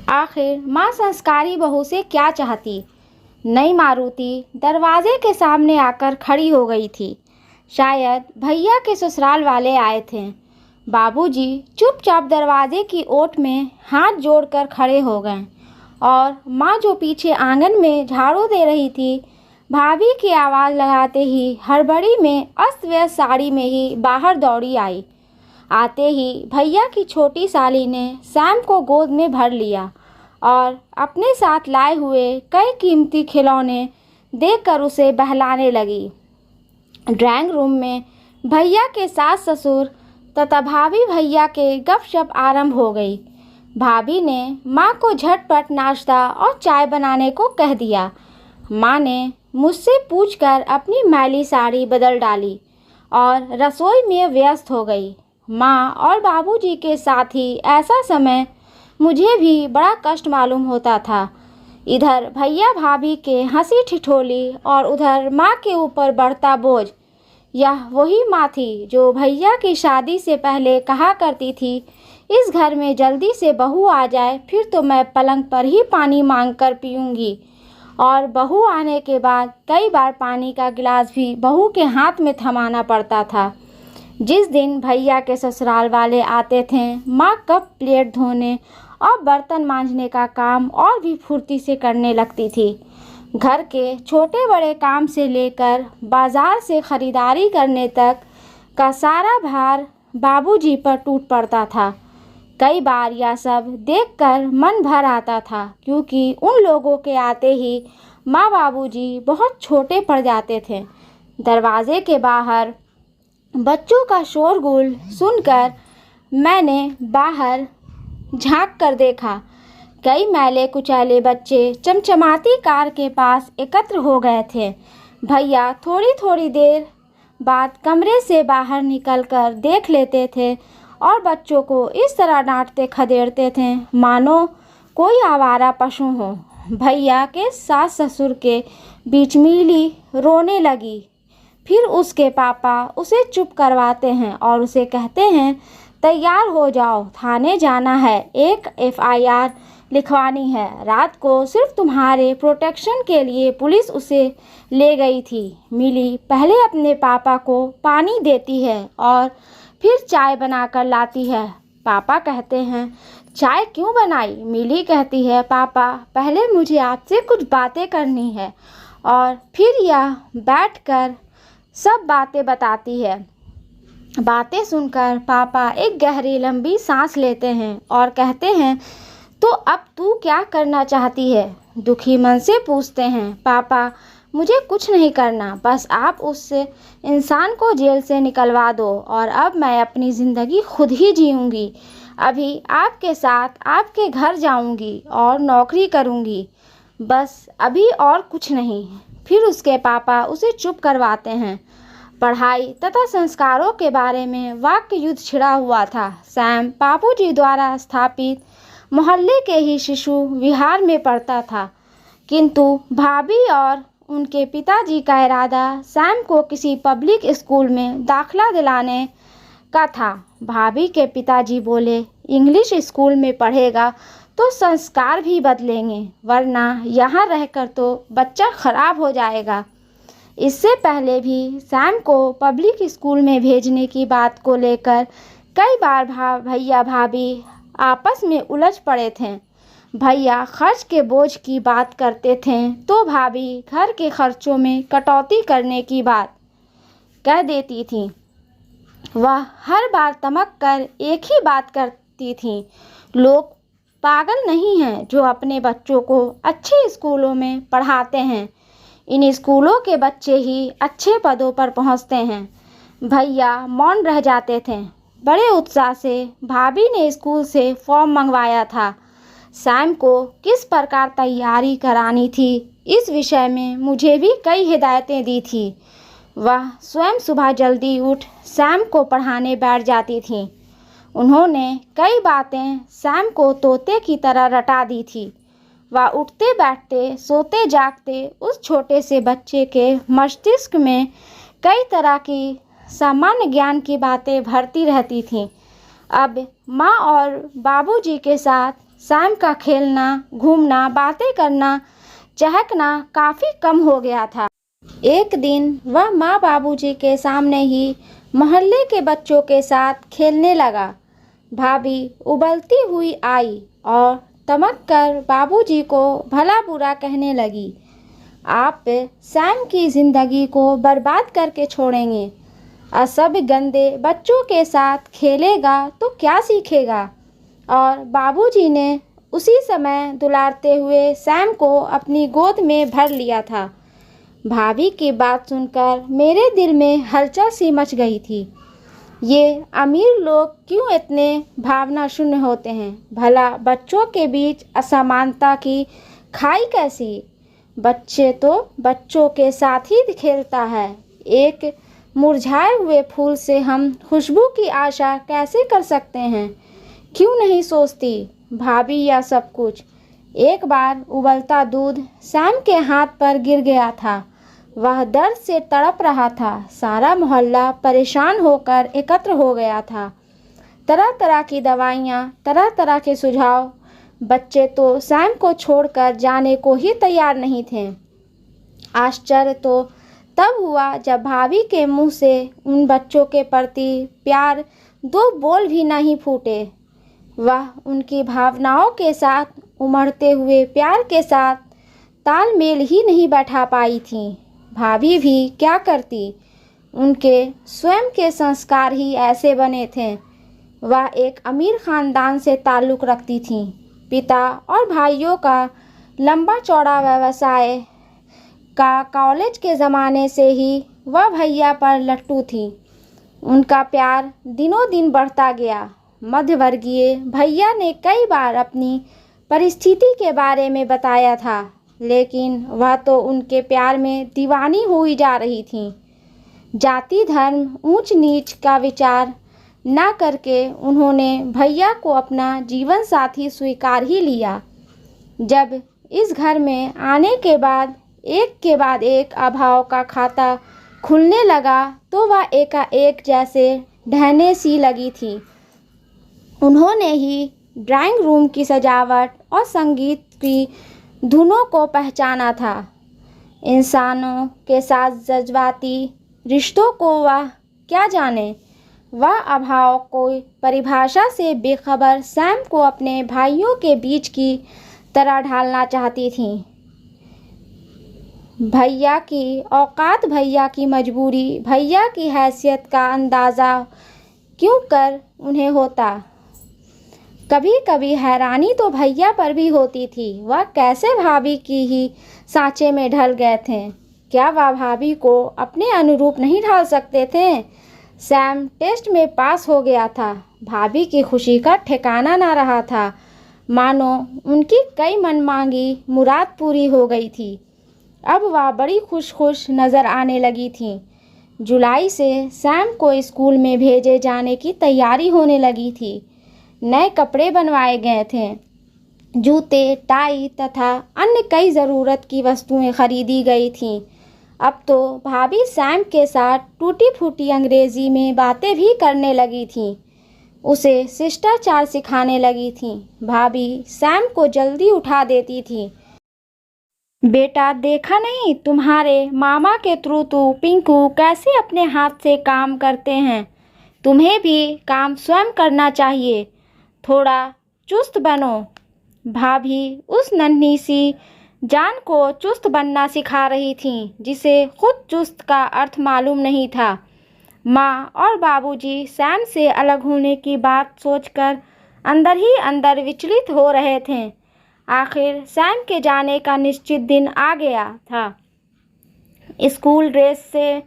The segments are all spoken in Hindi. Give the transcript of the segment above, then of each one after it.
आखिर माँ संस्कारी बहू से क्या चाहती। नई मारुति दरवाजे के सामने आकर खड़ी हो गई थी। शायद भैया के ससुराल वाले आए थे। बाबूजी चुपचाप दरवाजे की ओट में हाथ जोड़कर खड़े हो गए और माँ जो पीछे आंगन में झाड़ू दे रही थी, भाभी की आवाज़ लगाते ही हड़बड़ी में अस्त व्यस्त साड़ी में ही बाहर दौड़ी आई। आते ही भैया की छोटी साली ने सैम को गोद में भर लिया और अपने साथ लाए हुए कई कीमती खिलौने देखकर उसे बहलाने लगी। ड्राइंग रूम में भैया के सास ससुर तथा भाभी भैया के गपशप आरंभ हो गई। भाभी ने माँ को झटपट नाश्ता और चाय बनाने को कह दिया। माँ ने मुझसे पूछकर अपनी मैली साड़ी बदल डाली और रसोई में व्यस्त हो गई। माँ और बाबूजी के साथ ही ऐसा समय मुझे भी बड़ा कष्ट मालूम होता था। इधर भैया भाभी के हंसी ठिठोली और उधर माँ के ऊपर बढ़ता बोझ। यह वही माँ थी जो भैया की शादी से पहले कहा करती थी, इस घर में जल्दी से बहू आ जाए, फिर तो मैं पलंग पर ही पानी मांग कर पीऊँगी। और बहू आने के बाद कई बार पानी का गिलास भी बहू के हाथ में थमाना पड़ता था। जिस दिन भैया के ससुराल वाले आते थे, माँ कप प्लेट धोने और बर्तन मांजने का काम और भी फुर्ती से करने लगती थी। घर के छोटे बड़े काम से लेकर बाजार से खरीदारी करने तक का सारा भार बाबूजी पर टूट पड़ता था। कई बार यह सब देखकर मन भर आता था, क्योंकि उन लोगों के आते ही माँ बाबूजी बहुत छोटे पड़ जाते थे। दरवाजे के बाहर बच्चों का शोरगुल सुनकर मैंने बाहर झांक कर देखा। कई मैले कुचैले बच्चे चमचमाती कार के पास एकत्र हो गए थे। भैया थोड़ी थोड़ी देर बाद कमरे से बाहर निकलकर देख लेते थे और बच्चों को इस तरह डांटते खदेड़ते थे मानो कोई आवारा पशु हो। भैया के सास ससुर के बीच मिली रोने लगी। फिर उसके पापा उसे चुप करवाते हैं और उसे कहते हैं, तैयार हो जाओ, थाने जाना है, एक FIR लिखवानी है। रात को सिर्फ तुम्हारे प्रोटेक्शन के लिए पुलिस उसे ले गई थी। मिली पहले अपने पापा को पानी देती है और फिर चाय बनाकर लाती है। पापा कहते हैं, चाय क्यों बनाई? मिली कहती है, पापा पहले मुझे आपसे कुछ बातें करनी है। और फिर यह बैठकर सब बातें बताती है। बातें सुनकर पापा एक गहरी लंबी सांस लेते हैं और कहते हैं, तो अब तू क्या करना चाहती है? दुखी मन से पूछते हैं। पापा मुझे कुछ नहीं करना, बस आप उस इंसान को जेल से निकलवा दो और अब मैं अपनी ज़िंदगी खुद ही जीऊँगी। अभी आपके साथ आपके घर जाऊँगी और नौकरी करूँगी, बस अभी और कुछ नहीं। फिर उसके पापा उसे चुप करवाते हैं। पढ़ाई तथा संस्कारों के बारे में वाक्य युद्ध छिड़ा हुआ था। सैम बाबूजी द्वारा स्थापित मोहल्ले के ही शिशु विहार में पढ़ता था, किंतु भाभी और उनके पिताजी का इरादा सैम को किसी पब्लिक स्कूल में दाखिला दिलाने का था। भाभी के पिताजी बोले, इंग्लिश स्कूल में पढ़ेगा तो संस्कार भी बदलेंगे, वरना यहाँ रहकर तो बच्चा खराब हो जाएगा। इससे पहले भी सैम को पब्लिक स्कूल में भेजने की बात को लेकर कई बार भैया भाभी आपस में उलझ पड़े थे। भैया खर्च के बोझ की बात करते थे तो भाभी घर के खर्चों में कटौती करने की बात कह देती थी। वह हर बार तमक कर एक ही बात करती थी, लोग पागल नहीं हैं जो अपने बच्चों को अच्छे स्कूलों में पढ़ाते हैं। इन स्कूलों के बच्चे ही अच्छे पदों पर पहुंचते हैं। भैया मौन रह जाते थे। बड़े उत्साह से भाभी ने स्कूल से फॉर्म मंगवाया था। सैम को किस प्रकार तैयारी करानी थी, इस विषय में मुझे भी कई हिदायतें दी थी। वह स्वयं सुबह जल्दी उठ सैम को पढ़ाने बैठ जाती थी। उन्होंने कई बातें सैम को तोते की तरह रटा दी थी। वह उठते बैठते सोते जागते उस छोटे से बच्चे के मस्तिष्क में कई तरह की सामान्य ज्ञान की बातें भरती रहती थीं। अब माँ और बाबूजी के साथ सैम का खेलना, घूमना, बातें करना, चहकना काफ़ी कम हो गया था। एक दिन वह माँ बाबूजी के सामने ही मोहल्ले के बच्चों के साथ खेलने लगा। भाभी उबलती हुई आई और तमक कर बाबूजी को भला बुरा कहने लगी। आप सैम की ज़िंदगी को बर्बाद करके छोड़ेंगे। असभ्य गंदे बच्चों के साथ खेलेगा तो क्या सीखेगा। और बाबूजी ने उसी समय दुलारते हुए सैम को अपनी गोद में भर लिया था। भाभी की बात सुनकर मेरे दिल में हलचल सी मच गई थी। ये अमीर लोग क्यों इतने भावना शून्य होते हैं। भला बच्चों के बीच असमानता की खाई कैसी। बच्चे तो बच्चों के साथ ही खेलता है। एक मुरझाए हुए फूल से हम खुशबू की आशा कैसे कर सकते हैं। क्यों नहीं सोचती भाभी यह सब कुछ। एक बार उबलता दूध सैम के हाथ पर गिर गया था। वह दर्द से तड़प रहा था। सारा मोहल्ला परेशान होकर एकत्र हो गया था। तरह तरह की दवाइयाँ, तरह तरह के सुझाव। बच्चे तो सैम को छोड़कर जाने को ही तैयार नहीं थे। आश्चर्य तो तब हुआ जब भाभी के मुंह से उन बच्चों के प्रति प्यार दो बोल भी नहीं फूटे। वह उनकी भावनाओं के साथ, उमड़ते हुए प्यार के साथ तालमेल ही नहीं बैठा पाई थी। भाभी भी क्या करती, उनके स्वयं के संस्कार ही ऐसे बने थे। वह एक अमीर ख़ानदान से ताल्लुक़ रखती थीं। पिता और भाइयों का लंबा चौड़ा व्यवसाय का कॉलेज के ज़माने से ही वह भैया पर लट्टू थी। उनका प्यार दिनों दिन बढ़ता गया। मध्यवर्गीय भैया ने कई बार अपनी परिस्थिति के बारे में बताया था, लेकिन वह तो उनके प्यार में दीवानी हुई जा रही थी। जाति, धर्म, ऊंच नीच का विचार न करके उन्होंने भैया को अपना जीवन साथी स्वीकार ही लिया। जब इस घर में आने के बाद एक अभाव का खाता खुलने लगा तो वह एकाएक जैसे ढहने सी लगी थी। उन्होंने ही ड्राइंग रूम की सजावट और संगीत की धुनों को पहचाना था। इंसानों के साथ जज्बाती रिश्तों को वह क्या जाने। वह अभाव कोई परिभाषा से बेखबर सैम को अपने भाइयों के बीच की तरह ढालना चाहती थी। भैया की औकात, भैया की मजबूरी, भैया की हैसियत का अंदाज़ा क्यों कर उन्हें होता। कभी कभी हैरानी तो भैया पर भी होती थी। वह कैसे भाभी की ही सांचे में ढल गए थे। क्या वह भाभी को अपने अनुरूप नहीं ढाल सकते थे। सैम टेस्ट में पास हो गया था। भाभी की खुशी का ठिकाना ना रहा था। मानो उनकी कई मनमांगी मुराद पूरी हो गई थी। अब वह बड़ी खुश नज़र आने लगी थी। जुलाई से सैम को स्कूल में भेजे जाने की तैयारी होने लगी थी। नए कपड़े बनवाए गए थे। जूते, टाई तथा अन्य कई ज़रूरत की वस्तुएं खरीदी गई थीं। अब तो भाभी सैम के साथ टूटी फूटी अंग्रेज़ी में बातें भी करने लगी थीं। उसे शिष्टाचार सिखाने लगी थीं। भाभी सैम को जल्दी उठा देती थी। बेटा, देखा नहीं तुम्हारे मामा के त्रुतु पिंकू कैसे अपने हाथ से काम करते हैं। तुम्हें भी काम स्वयं करना चाहिए। थोड़ा चुस्त बनो। भाभी उस नन्ही सी जान को चुस्त बनना सिखा रही थीं, जिसे खुद चुस्त का अर्थ मालूम नहीं था। माँ और बाबूजी सैम से अलग होने की बात सोचकर अंदर ही अंदर विचलित हो रहे थे। आखिर सैम के जाने का निश्चित दिन आ गया था। स्कूल ड्रेस से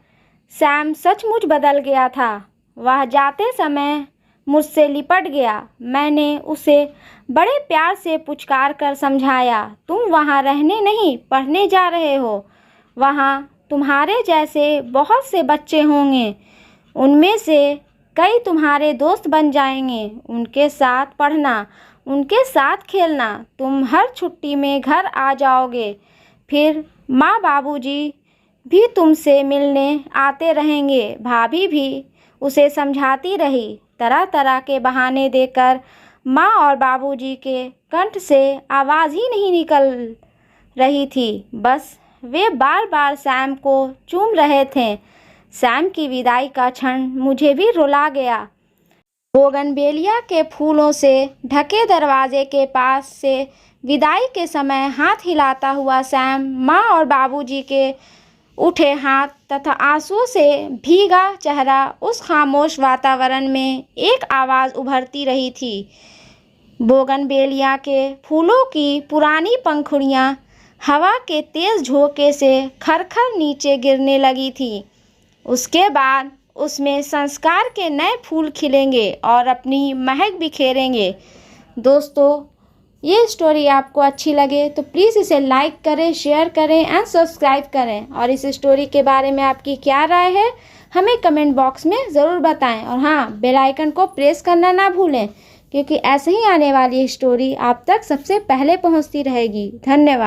सैम सचमुच बदल गया था। वह जाते समय मुझसे लिपट गया। मैंने उसे बड़े प्यार से पुचकार कर समझाया, तुम वहाँ रहने नहीं, पढ़ने जा रहे हो। वहाँ तुम्हारे जैसे बहुत से बच्चे होंगे। उनमें से कई तुम्हारे दोस्त बन जाएंगे। उनके साथ पढ़ना, उनके साथ खेलना। तुम हर छुट्टी में घर आ जाओगे। फिर माँ बाबूजी भी तुमसे मिलने आते रहेंगे। भाभी भी उसे समझाती रही। तरह तरह के बहाने देकर माँ और बाबूजी के कंठ से आवाज़ ही नहीं निकल रही थी, बस वे बार बार सैम को चूम रहे थे। सैम की विदाई का क्षण मुझे भी रुला गया। बोगनवेलिया के फूलों से ढके दरवाजे के पास से विदाई के समय हाथ हिलाता हुआ सैम माँ और बाबूजी के उठे हाथ तथा आंसुओं से भीगा चेहरा, उस खामोश वातावरण में एक आवाज़ उभरती रही थी। बोगनवेलिया के फूलों की पुरानी पंखुड़ियाँ हवा के तेज झोंके से खरखर नीचे गिरने लगी थी। उसके बाद उसमें संस्कार के नए फूल खिलेंगे और अपनी महक बिखेरेंगे। दोस्तों, ये स्टोरी आपको अच्छी लगे तो प्लीज़ इसे लाइक करें, शेयर करें एंड सब्सक्राइब करें। और इस स्टोरी के बारे में आपकी क्या राय है हमें कमेंट बॉक्स में ज़रूर बताएं। और हाँ, बेल आइकन को प्रेस करना ना भूलें, क्योंकि ऐसे ही आने वाली स्टोरी आप तक सबसे पहले पहुंचती रहेगी। धन्यवाद।